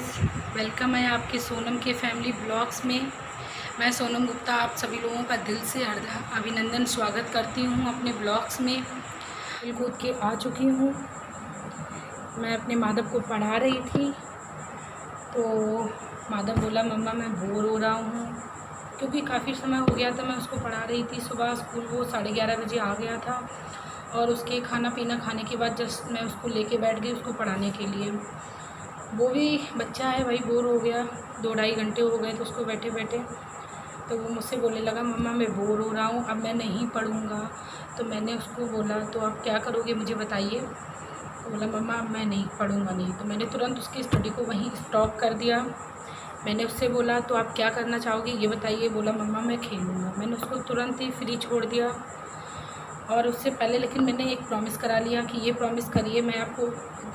Guys, welcome है आपके सोनम के फैमिली ब्लॉग्स में। मैं सोनम गुप्ता आप सभी लोगों का दिल से अभिनंदन स्वागत करती हूँ अपने ब्लॉग्स में। खेल कूद के आ चुकी हूँ। मैं अपने माधव को पढ़ा रही थी तो माधव बोला मम्मा मैं बोर हो रहा हूँ, क्योंकि काफ़ी समय हो गया था मैं उसको पढ़ा रही थी। सुबह स्कूल वो 11:30 बजे आ गया था और उसके खाना पीना खाने के बाद जस्ट मैं उसको लेके बैठ गई उसको पढ़ाने के लिए। वो भी बच्चा है भाई, बोर हो गया। 2-2.5 घंटे हो गए तो उसको बैठे बैठे, तो वो मुझसे बोलने लगा मम्मा मैं बोर हो रहा हूँ, अब मैं नहीं पढ़ूँगा। तो मैंने उसको बोला तो आप क्या करोगे मुझे बताइए। तो बोला मम्मा अब मैं नहीं पढ़ूँगा नहीं। तो मैंने तुरंत उसकी स्टडी को वहीं स्टॉप कर दिया। मैंने उससे बोला तो आप क्या करना चाहोगे ये बताइए। बोला मम्मा मैं खेलूँगा। मैंने उसको तुरंत ही फ्री छोड़ दिया। और उससे पहले लेकिन मैंने एक प्रॉमिस करा लिया कि ये प्रॉमिस करिए मैं आपको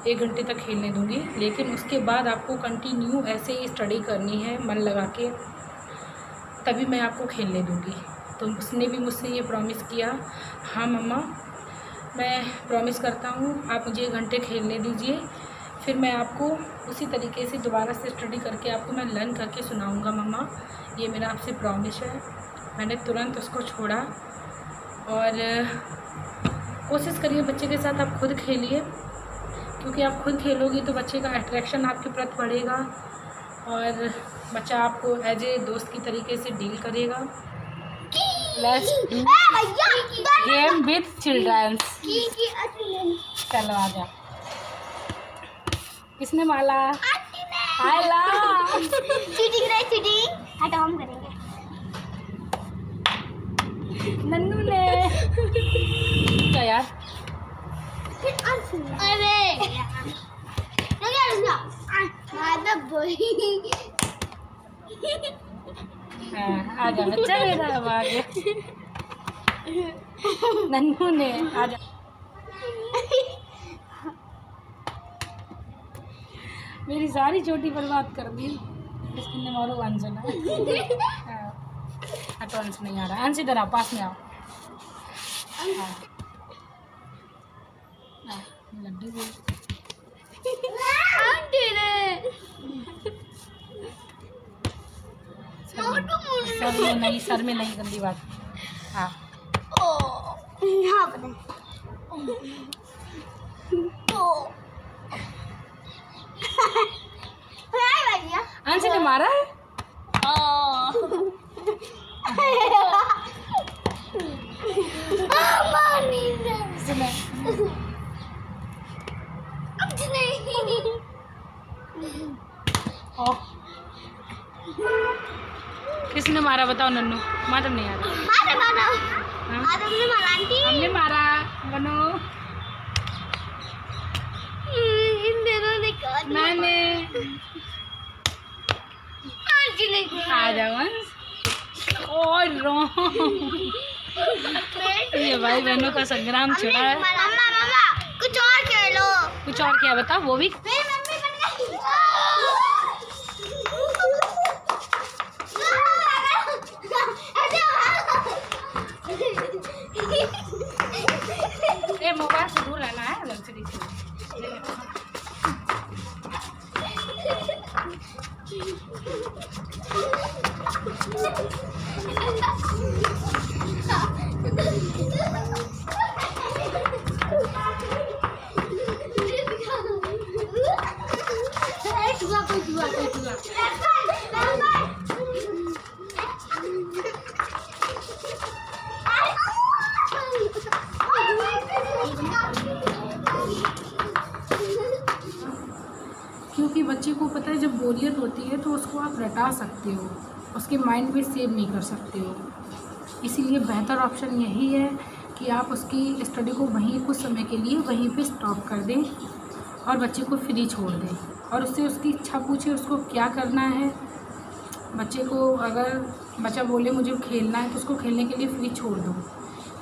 1 घंटे तक खेलने दूँगी, लेकिन उसके बाद आपको कंटिन्यू ऐसे ही स्टडी करनी है मन लगा के, तभी मैं आपको खेलने दूँगी। तो उसने भी मुझसे ये प्रॉमिस किया, हाँ मम्मा मैं प्रॉमिस करता हूँ आप मुझे 1 घंटे खेलने दीजिए, फिर मैं आपको उसी तरीके से दोबारा से स्टडी करके आपको मैं लर्न करके सुनाऊँगा मम्मा, ये मेरा आपसे प्रॉमिस है। मैंने तुरंत उसको छोड़ा। और कोशिश करिए बच्चे के साथ आप खुद खेलिए, क्योंकि आप खुद खेलोगी तो बच्चे का अट्रैक्शन आपके प्रति बढ़ेगा और बच्चा आपको एज ए दोस्त की तरीके से डील करेगा। Let's game with childrens. चलो आ जा। किसने माला? आला चीटिंग नहीं, चीटिंग हटो हम करेंगे। नन्नू ने क्या यार? अरे आ जा बच्चा मेरा, अब आ गया नन्नू ने। आ जा। मेरी सारी चोटी बर्बाद कर दी। इसने मारो अंजना। तो अंश नहीं आ रहा। अंश इधर आओ, पास में आओ। लड्डू भी सर में नहीं, सर में नहीं, गंदी बात। हाँ अंश ने मारा है। किसने मारा बताओ नन्नू? माधव नहीं आ रहा। हमने मारा बनो। मैंने आ जाओ और ये भाई बहनों का संग्राम छिड़ा है। कुछ और खेलो। कुछ और क्या बताओ? वो भी मोबाइल से दूर रहना है। क्योंकि बच्चे को पता है जब बोरियत होती है तो उसको आप रटा सकते हो, उसके माइंड में सेव नहीं कर सकते हो। इसीलिए बेहतर ऑप्शन यही है कि आप उसकी स्टडी को वहीं कुछ समय के लिए वहीं पे स्टॉप कर दें और बच्चे को फ्री छोड़ दें और उससे उसकी इच्छा पूछे उसको क्या करना है। बच्चे को अगर बच्चा बोले मुझे खेलना है तो उसको खेलने के लिए फ्री छोड़ दो।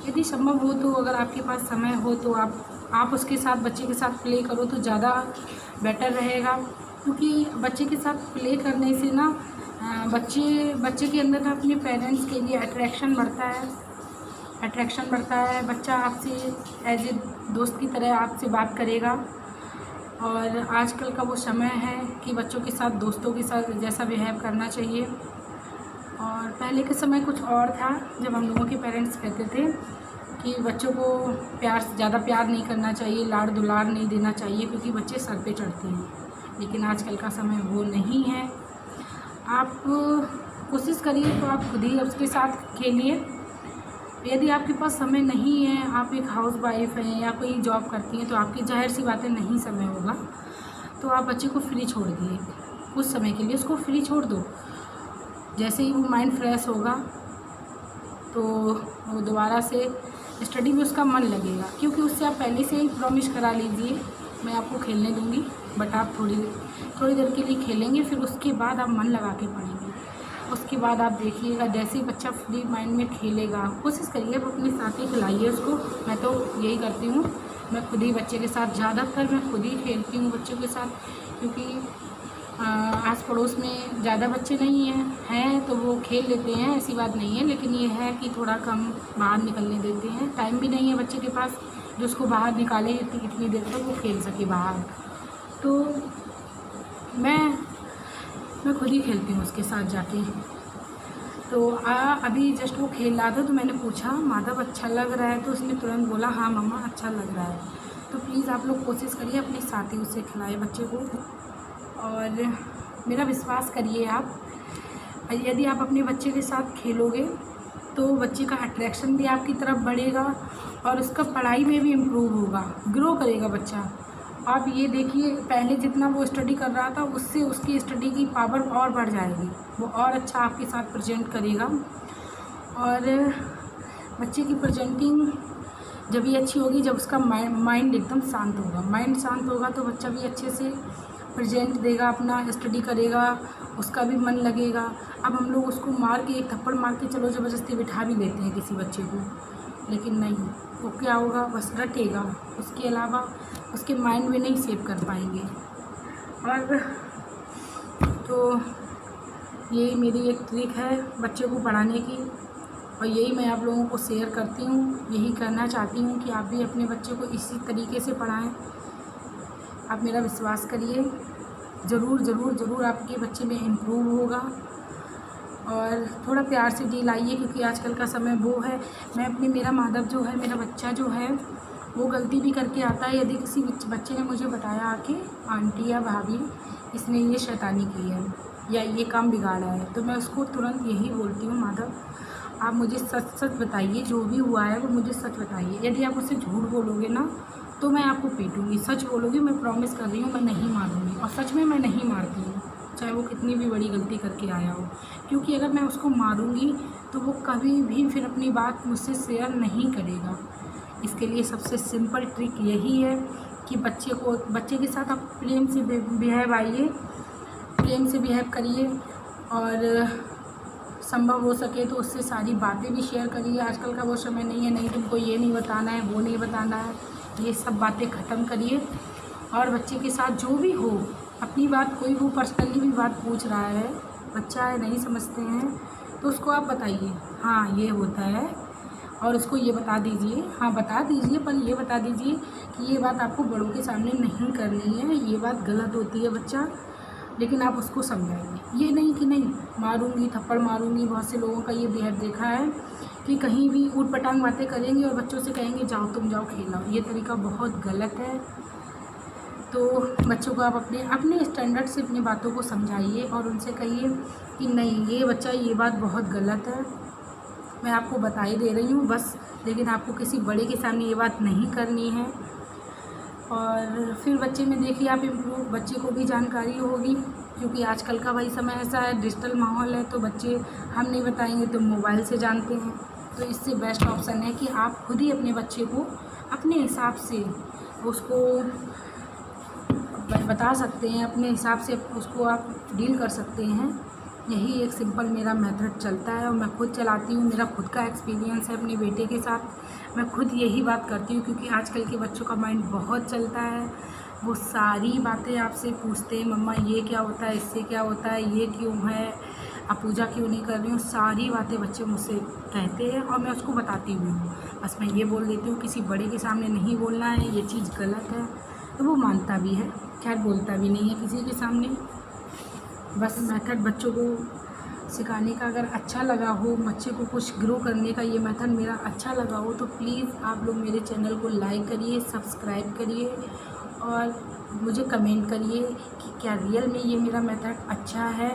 यदि संभव हो तो अगर आपके पास समय हो तो आप उसके साथ बच्चे के साथ प्ले करो तो ज़्यादा बेटर रहेगा, क्योंकि बच्चे के साथ प्ले करने से ना बच्चे के अंदर ना अपने पेरेंट्स के लिए अट्रैक्शन बढ़ता है। बच्चा आपसे एज ए दोस्त की तरह आपसे बात करेगा और आजकल का वो समय है कि बच्चों के साथ दोस्तों के साथ जैसा बिहेव करना चाहिए। और पहले के समय कुछ और था, जब हम लोगों के पेरेंट्स कहते थे कि बच्चों को ज़्यादा प्यार नहीं करना चाहिए, लाड़ दुलार नहीं देना चाहिए क्योंकि बच्चे सर पे चढ़ते हैं। लेकिन आजकल का समय वो नहीं है। आप कोशिश करिए तो आप खुद ही उसके साथ खेलिए। यदि आपके पास समय नहीं है, आप एक हाउस वाइफ हैं या कोई जॉब करती हैं, तो आपकी जाहिर सी बातें नहीं समय होगा, तो आप बच्चे को फ्री छोड़ दिए। कुछ समय के लिए उसको फ्री छोड़ दो। जैसे ही वो माइंड फ्रेश होगा तो वो दोबारा से स्टडी में उसका मन लगेगा, क्योंकि उससे आप पहले से ही प्रॉमिस करा लीजिए मैं आपको खेलने दूंगी, बट आप थोड़ी देर के लिए खेलेंगे, फिर उसके बाद आप मन लगा के पढ़ेंगे। उसके बाद आप देखिएगा जैसे ही बच्चा फ्री माइंड में खेलेगा, कोशिश करिए आप अपने साथ ही खिलाइए उसको। मैं तो यही करती हूँ, मैं खुद ही बच्चे के साथ, ज़्यादातर मैं खुद ही खेलती हूँ बच्चों के साथ, क्योंकि आस पड़ोस में ज़्यादा बच्चे नहीं हैं तो वो खेल लेते हैं, ऐसी बात नहीं है। लेकिन ये है कि थोड़ा कम बाहर निकलने देते हैं, टाइम भी नहीं है बच्चे के पास जो उसको बाहर निकाले इतनी देर तक वो खेल सके बाहर। तो मैं खुद ही खेलती हूँ उसके साथ जाके। तो अभी जस्ट वो खेल रहा था तो मैंने पूछा माधव अच्छा लग रहा है, तो उसने तुरंत बोला हाँ मम्मा अच्छा लग रहा है। तो प्लीज़ आप लोग कोशिश करिए अपने साथ ही उसे खिलाए बच्चे को। और मेरा विश्वास करिए आप, यदि आप अपने बच्चे के साथ खेलोगे तो बच्चे का अट्रैक्शन भी आपकी तरफ बढ़ेगा और उसका पढ़ाई में भी इम्प्रूव होगा, ग्रो करेगा बच्चा। आप ये देखिए पहले जितना वो स्टडी कर रहा था उससे उसकी स्टडी की पावर और बढ़ जाएगी, वो और अच्छा आपके साथ प्रेजेंट करेगा। और बच्चे की प्रेजेंटिंग जब भी अच्छी होगी जब उसका माइंड एकदम शांत होगा। माइंड शांत होगा तो बच्चा भी अच्छे से प्रेजेंट देगा, अपना स्टडी करेगा, उसका भी मन लगेगा। अब हम लोग उसको मार के, एक थप्पड़ मार के चलो ज़बरदस्ती बिठा भी लेते हैं किसी बच्चे को, लेकिन नहीं, वो क्या होगा बस रटेगा, उसके अलावा उसके माइंड में नहीं सेव कर पाएंगे। और तो ये मेरी एक ट्रिक है बच्चे को पढ़ाने की, और यही मैं आप लोगों को शेयर करती हूँ। यही करना चाहती हूँ कि आप भी अपने बच्चे को इसी तरीके से पढ़ाएं। आप मेरा विश्वास करिए, ज़रूर ज़रूर ज़रूर आपके बच्चे में इम्प्रूव होगा। और थोड़ा प्यार से डील आइए, क्योंकि आजकल का समय वो है। मेरा माधव जो है, मेरा बच्चा जो है, वो गलती भी करके आता है। यदि किसी बच्चे ने मुझे बताया आके आंटी या भाभी इसने ये शैतानी की है या ये काम बिगाड़ा है, तो मैं उसको तुरंत यही बोलती हूँ माधव आप मुझे सच सच बताइए, जो भी हुआ है वो मुझे सच बताइए। यदि आप उससे झूठ बोलोगे ना तो मैं आपको पीटूँगी, सच बोलोगे मैं प्रॉमिस कर रही हूँ मैं नहीं मारूँगी। और सच में मैं नहीं मारती हूँ, चाहे वो कितनी भी बड़ी गलती करके आया हो, क्योंकि अगर मैं उसको मारूँगी तो वो कभी भी फिर अपनी बात मुझसे शेयर नहीं करेगा। इसके लिए सबसे सिंपल ट्रिक यही है कि बच्चे के साथ आप प्रेम से बिहेव आइए, प्रेम से बिहेव करिए, और संभव हो सके तो उससे सारी बातें भी शेयर करिए। आजकल का वो समय नहीं है, नहीं तुमको ये नहीं बताना है, वो नहीं बताना है, ये सब बातें ख़त्म करिए। और बच्चे के साथ जो भी हो अपनी बात, कोई वो पर्सनली भी बात पूछ रहा है, बच्चा है नहीं समझते हैं, तो उसको आप बताइए हाँ ये होता है, और उसको ये बता दीजिए, हाँ बता दीजिए, पर ये बता दीजिए कि ये बात आपको बड़ों के सामने नहीं करनी है, ये बात गलत होती है बच्चा। लेकिन आप उसको समझाइए, ये नहीं कि नहीं मारूंगी, थप्पड़ मारूंगी। बहुत से लोगों का ये बिहेव देखा है कि कहीं भी ऊट पटांग बातें करेंगे और बच्चों से कहेंगे जाओ तुम जाओ खेलो। ये तरीका बहुत गलत है। तो बच्चों को आप अपने स्टैंडर्ड से अपनी बातों को समझाइए और उनसे कहिए कि नहीं ये बच्चा ये बात बहुत गलत है, मैं आपको बता ही दे रही हूँ बस, लेकिन आपको किसी बड़े के सामने ये बात नहीं करनी है। और फिर बच्चे में देखिए आप इम्प्रूव, बच्चे को भी जानकारी होगी, क्योंकि आजकल का वही समय ऐसा है, डिजिटल माहौल है, तो बच्चे हम नहीं बताएंगे तो मोबाइल से जानते हैं। तो इससे बेस्ट ऑप्शन है कि आप खुद ही अपने बच्चे को अपने हिसाब से उसको बता सकते हैं, अपने हिसाब से उसको आप डील कर सकते हैं। यही एक सिंपल मेरा मेथड चलता है और मैं खुद चलाती हूँ, मेरा खुद का एक्सपीरियंस है अपने बेटे के साथ। मैं खुद यही बात करती हूँ, क्योंकि आजकल के बच्चों का माइंड बहुत चलता है, वो सारी बातें आपसे पूछते हैं, मम्मा ये क्या होता है, इससे क्या होता है, ये क्यों है, आप पूजा क्यों नहीं कर रही हूँ, सारी बातें बच्चे मुझसे कहते हैं और मैं उसको बताती हुई हूँ। बस मैं ये बोल देती हूँ किसी बड़े के सामने नहीं बोलना है, ये चीज़ गलत है, तो वो मानता भी है। खैर बोलता भी नहीं है किसी के सामने। बस मेथड बच्चों को सिखाने का अगर अच्छा लगा हो, बच्चे को कुछ ग्रो करने का ये मेथड मेरा अच्छा लगा हो तो प्लीज़ आप लोग मेरे चैनल को लाइक करिए, सब्सक्राइब करिए और मुझे कमेंट करिए कि क्या रियल में ये मेरा मेथड अच्छा है।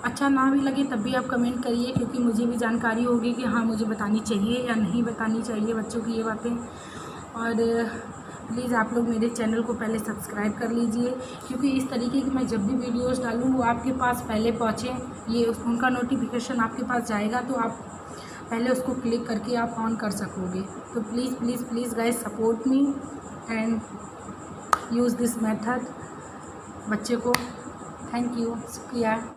अच्छा ना भी लगे तब भी आप कमेंट करिए, क्योंकि मुझे भी जानकारी होगी कि हाँ मुझे बतानी चाहिए या नहीं बतानी चाहिए बच्चों की ये बातें। और प्लीज़ आप लोग मेरे चैनल को पहले सब्सक्राइब कर लीजिए, क्योंकि इस तरीके की मैं जब भी वीडियोस डालूँ वो आपके पास पहले पहुँचे, ये उनका नोटिफिकेशन आपके पास जाएगा तो आप पहले उसको क्लिक करके आप ऑन कर सकोगे। तो please please please guys support me and use this method बच्चे को। थैंक यू, शुक्रिया।